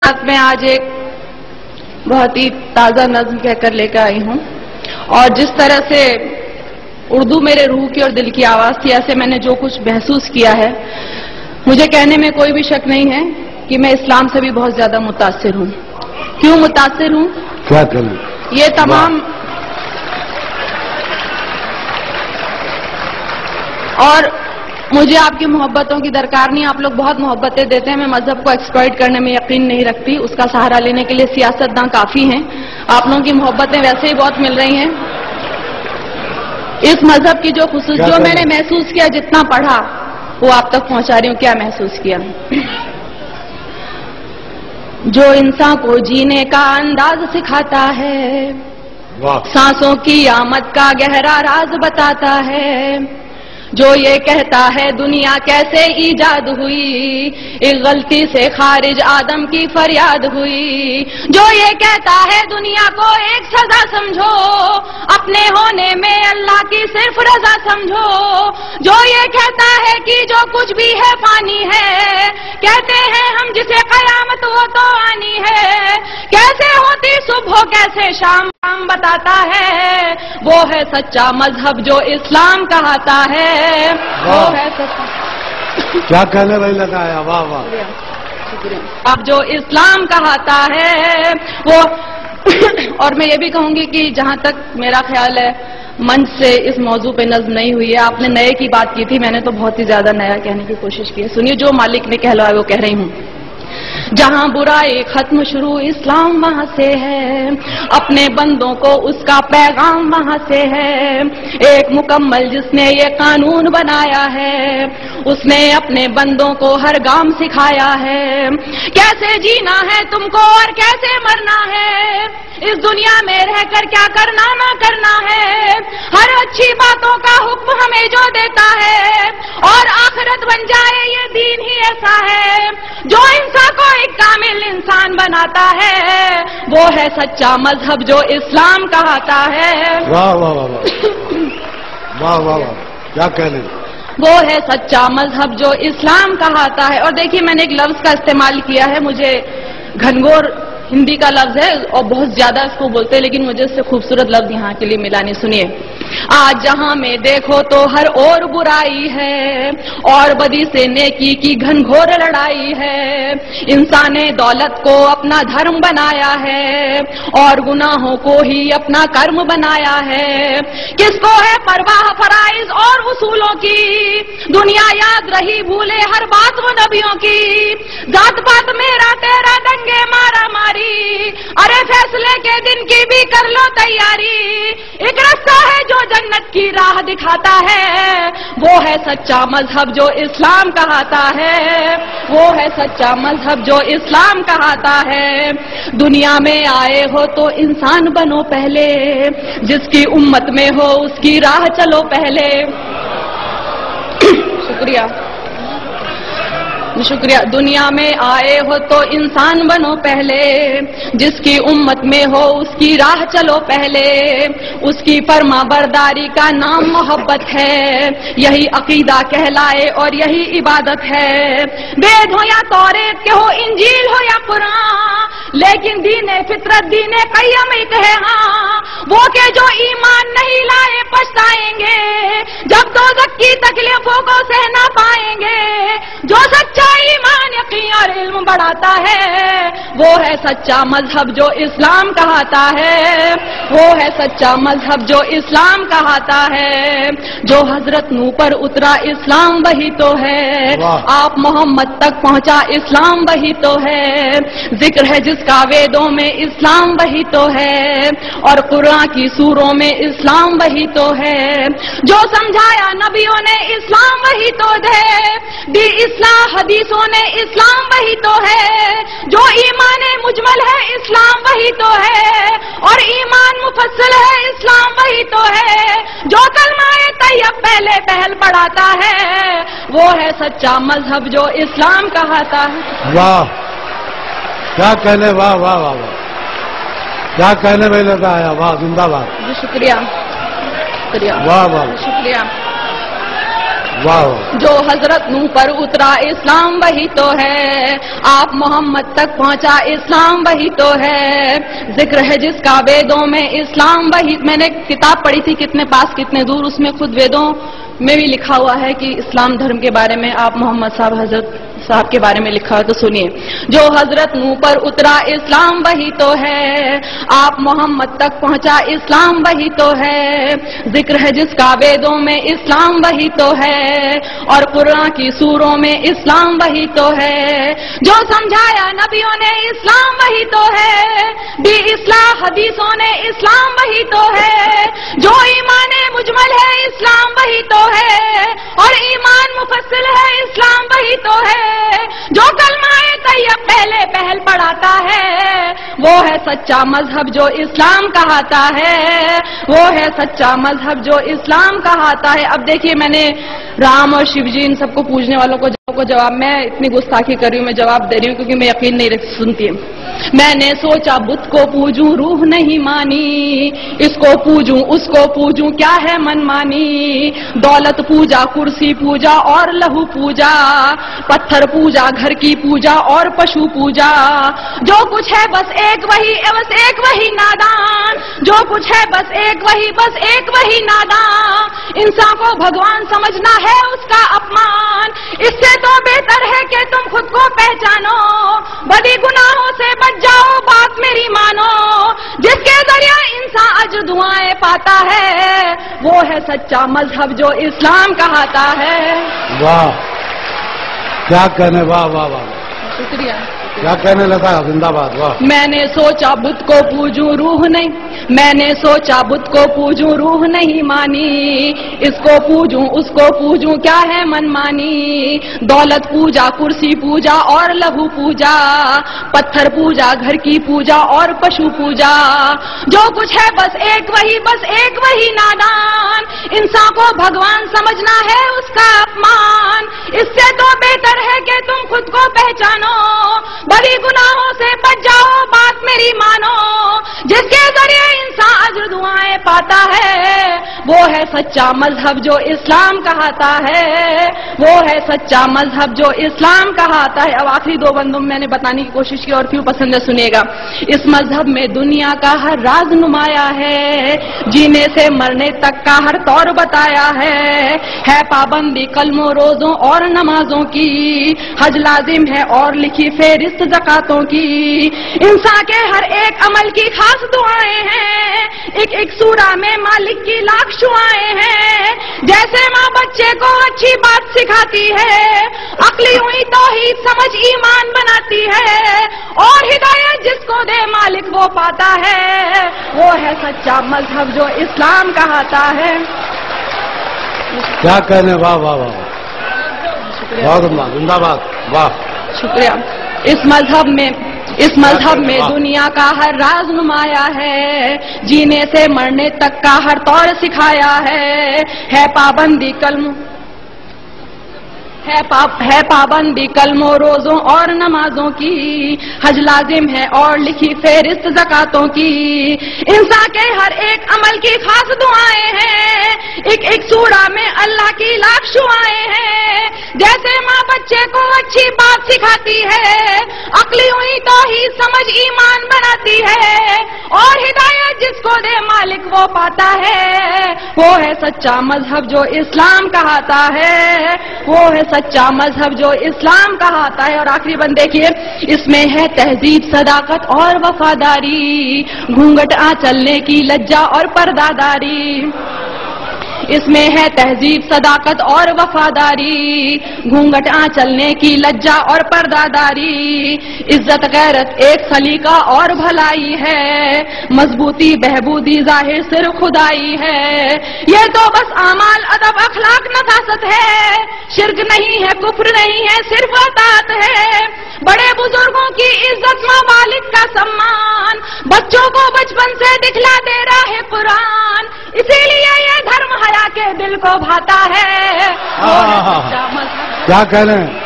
साथ में आज एक बहुत ही ताज़ा नज़्म कहकर लेकर आई हूँ और जिस तरह से उर्दू मेरे रूह की और दिल की आवाज़ थी, ऐसे मैंने जो कुछ महसूस किया है, मुझे कहने में कोई भी शक नहीं है कि मैं इस्लाम से भी बहुत ज़्यादा मुतासिर हूँ। क्यों मुतासिर हूँ? क्या करूँ? ये तमाम और मुझे आपकी मोहब्बतों की दरकार नहीं। आप लोग बहुत मोहब्बतें देते हैं, मैं मजहब को एक्सप्लॉइट करने में यकीन नहीं रखती। उसका सहारा लेने के लिए सियासतदान काफी हैं। आप लोगों की मोहब्बतें वैसे ही बहुत मिल रही हैं। इस मजहब की जो खुसूस जो मैंने महसूस किया, जितना पढ़ा वो आप तक पहुंचा रही हूँ। क्या महसूस किया? जो इंसान को जीने का अंदाज सिखाता है, सांसों की आमद का गहरा राज बताता है, जो ये कहता है दुनिया कैसे ईजाद हुई, एक गलती से खारिज आदम की फरियाद हुई, जो ये कहता है दुनिया को एक सजा समझो, अपने होने में अल्लाह की सिर्फ रजा समझो, जो ये कहता है कि जो कुछ भी है फानी है, कहते हैं हम जिसे कयामत वो तो आनी है, कैसे होती सुबह कैसे शाम बताता है, वो है सच्चा मजहब जो इस्लाम कहता है, वो है सच्चा। क्या कहने भाई लगाया, वाह वाह। अब जो इस्लाम कहता है वो और मैं ये भी कहूंगी कि जहां तक मेरा ख्याल है, मंच से इस मौजू पे नज़्म नहीं हुई है। आपने नए की बात की थी, मैंने तो बहुत ही ज्यादा नया कहने की कोशिश की है। सुनिए, जो मालिक ने कहलवाया वो कह रही हूँ। जहां बुराई खत्म शुरू इस्लाम वहां से है, अपने बंदों को उसका पैगाम वहां से है, एक मुकम्मल जिसने ये कानून बनाया है, उसने अपने बंदों को हर गाम सिखाया है, कैसे जीना है तुमको और कैसे मरना है, इस दुनिया में रहकर क्या करना ना करना है, हर अच्छी बातों का हुक्म हमें जो देता है, और आखिरत बन जाए ये दीन ही ऐसा है, जो इंसान को एक कामिल इंसान बनाता है, वो है सच्चा मजहब जो इस्लाम कहता है। वाह वाह वाह वाह वाह वाह, क्या कहने। वो है सच्चा मजहब जो इस्लाम कहता है। और देखिए, मैंने एक लफ्ज का इस्तेमाल किया है, मुझे घनघोर हिंदी का लफ्ज है और बहुत ज्यादा इसको बोलते हैं, लेकिन मुझे इससे खूबसूरत लफ्ज यहाँ के लिए मिला नहीं। सुनिए, आज जहां में देखो तो हर ओर बुराई है, और बदी से नेकी की घनघोर लड़ाई है, इंसान ने दौलत को अपना धर्म बनाया है, और गुनाहों को ही अपना कर्म बनाया है, किसको है परवाह फराइज और उसूलों की, दुनिया याद रही भूले हर बात वो नबियों की, जात पात मेरा तेरा दंगे मारा मारी, अरे फैसले के दिन की भी कर लो तैयारी, एक रास्ता है जो जन्नत की राह दिखाता है, वो है सच्चा मजहब जो इस्लाम कहता है, वो है सच्चा मजहब जो इस्लाम कहता है। दुनिया में आए हो तो इंसान बनो पहले, जिसकी उम्मत में हो उसकी राह चलो पहले। शुक्रिया शुक्रिया। दुनिया में आए हो तो इंसान बनो पहले, जिसकी उम्मत में हो उसकी राह चलो पहले, उसकी फरमा बरदारी का नाम मोहब्बत है, यही अकीदा कहलाए और यही इबादत है, वेद हो या तौरेत के हो, इंजील हो या कुरान, लेकिन दीने फितरत दीने क़य्यम एक है हाँ, वो के जो ईमान नहीं लाए पछताएंगे, जब दोज़ख की तकलीफों को सह ना पाएंगे, जो सच्चा ईमान यकीन और इल्म बढ़ाता है, वो है सच्चा मजहब जो इस्लाम कहता है, वो है सच्चा मजहब जो इस्लाम कहता है, जो हजरत नूह पर उतरा इस्लाम वही तो है, आप मोहम्मद तक पहुंचा इस्लाम वही तो है, जिक्र है जिसका वेदों में इस्लाम वही तो है, और कुरान की सूरों में इस्लाम वही तो है, जो समझाया नबियों ने इस्लाम वही तो है, दी इस्लाह हदीसों ने इस्लाम वही तो है, जो ईमान मुजमल है इस्लाम वही तो है, और ईमान मुफस्सल है इस्लाम वही तो है, जो कलमाए तैयब पहले पहल पढ़ाता है, वो है सच्चा मजहब जो इस्लाम कहता है। वाह, क्या कहने, वाह वाह वाह वाह, क्या कहने में लगा आया, वाह, जिंदाबाद। शुक्रिया शुक्रिया, वाह वाह, शुक्रिया। واہ جو حضرت نوح پر اترا اسلام وہی تو ہے، آپ محمد تک پہنچا اسلام وہی تو ہے، ذکر ہے جس کا ویدوں میں اسلام وہی. میں نے کتاب پڑھی تھی کتنے پاس کتنے دور، اس میں خود ویدوں میں بھی لکھا ہوا ہے کہ اسلام دھرم کے بارے میں آپ محمد صاحب حضرت صاحب کے بارے میں لکھا ہے. تو سنیے، جو حضرت نوح پر اترا اسلام وہی تو ہے، آپ محمد تک پہنچا اسلام وہی تو ہے، ذکر ہے جس کا ویدوں میں اسلام وہی تو ہے، اور قرآن کی سوروں میں اسلام وہی تو ہے، جو سمجھایا نبیوں نے اسلام وہی تو ہے، بھی اصلاح حدیثوں نے اسلام وہی تو ہے، جو ایمان مجمل ہے اسلام وہی تو ہے، اور ایمان مفصل ہے اسلام وہی تو ہے، جو کلمہ طیب پہلے پہل پڑھاتا ہے، وہ ہے سچا مذہب جو اسلام کہاتا ہے، وہ ہے سچا مذہب جو اسلام کہاتا ہے. اب دیکھیے، میں نے رام اور شیو جی ان سب کو پوجنے والوں کو جواب، میں اتنی گستاخی کر رہی ہوں، میں جواب دے رہی ہوں کیونکہ میں یقین نہیں سنتی. میں نے سوچا بت کو پوجوں روح نہیں مانی، اس کو پوجوں اس کو پوجوں کیا ہے من مانی، دولت پوجا کرسی پوجا اور لہو پوجا، پتھر پوجا گھر کی پوجا اور پشو پوجا، جو کچھ ہے بس ایک وہی نادان، جو کچھ ہے بس ایک وہی نادان، انسان کو بھگوان سمجھنا ہے اس کا اپمان، اس سے تو بہتر ہے کہ تم خود کو پہچانو، بدی گناہوں سے بچ جاؤ بات میری مانو، جس کے ذریعہ انسان اجر دعائیں پاتا ہے، وہ ہے سچا مذہب جو اسلام کہاتا ہے. واہ کیا کہنے، واہ واہ واہ، شکریہ. کیا کہنے لگا، زندہ باد. واہ میں نے سوچا بت کو پوجوں روح نہیں، میں نے سوچا بت کو پوجوں روح نہیں مانی، اس کو پوجوں اس کو پوجوں کیا ہے من مانی، دولت پوجا کرسی پوجا اور لہو پوجا، پتھر پوجا گھر کی پوجا اور پشو پوجا، جو کچھ ہے بس ایک وہی نادان، انسان کو بھگوان سمجھنا ہے اس کا اپمان، اس سے تو بہتر ہے کہ تم خود کو پہچانو، بڑی گناہوں سے بچ جاؤ بات میری مانو، جس کے ذریعے انسان اجر دعائیں پاتا ہے، وہ ہے سچا مذہب جو اسلام کہاتا ہے، وہ ہے سچا مذہب جو اسلام کہاتا ہے. اب آخری دو بندوں میں نے بتانے کی کوشش کی اور کیوں پسند ہے سنیے گا. اس مذہب میں دنیا کا ہر راز نمایا ہے، جینے سے مرنے تک کا ہر طور بتایا ہے پابندی کلموں روزوں اور نمازوں کی، حج لازم ہے اور لکھی فہرست زکاتوں کی، انسان کے ہر ایک عمل کی خاص دعائیں ہیں، ایک سورہ میں مالک کی لاکھ شعائیں ہیں، جیسے ماں بچے کو اچھی بات سکھاتی ہے، عقلی ہوئی توحید سمجھ ایمان بناتی ہے، اور ہدایت جس کو دے مالک وہ پاتا ہے، وہ ہے سچا مذہب جو اسلام کہاتا ہے. کیا کہنے، واہ واہ واہ، بہت زندہ باد. واہ شکریہ. اس مذہب میں دنیا کا ہر راز نمایا ہے، جینے سے مرنے تک کا ہر طور سکھایا ہے پابندی پابندی کلموں روزوں اور نمازوں کی، حج لازم ہے اور لکھی فہرست زکاتوں کی، انسان کے ہر ایک عمل کی خاص دعائیں ہیں، ایک سورہ میں اللہ کی لاکھ شعائیں ہیں، جیسے ماں بچے کو اچھی بات سکھاتی ہے، عقلی ہوئی توحید سمجھ ایمان بناتی ہے، اور ہدایت جس کو دے مالک وہ پاتا ہے، وہ ہے سچا مذہب جو اسلام کہاتا ہے، وہ ہے سچا مذہب جو اسلام کہاتا ہے. اور آخری بند دیکھیے، اس میں ہے تہذیب صداقت اور وفاداری، گھونگھٹ چلنے کی لجا اور پرداداری، اس میں ہے تہذیب صداقت اور وفاداری، گھونگھٹ چلنے کی لجا اور پرداداری، عزت غیرت ایک سلیقہ اور بھلائی ہے، مضبوطی بہبودی ظاہر صرف خدائی ہے، یہ تو بس اعمال ادب اخلاق نفاست ہے، شرک نہیں ہے کفر نہیں ہے صرف اطاعت ہے، بڑے بزرگوں کی عزت ماں والد کا سمان، بچوں کو بچپن سے دکھلا دے رہا ہے قرآن، اسی لیے یہ دھرم حیا کے دل کو بھاتا ہے. کیا کہہ رہے ہیں.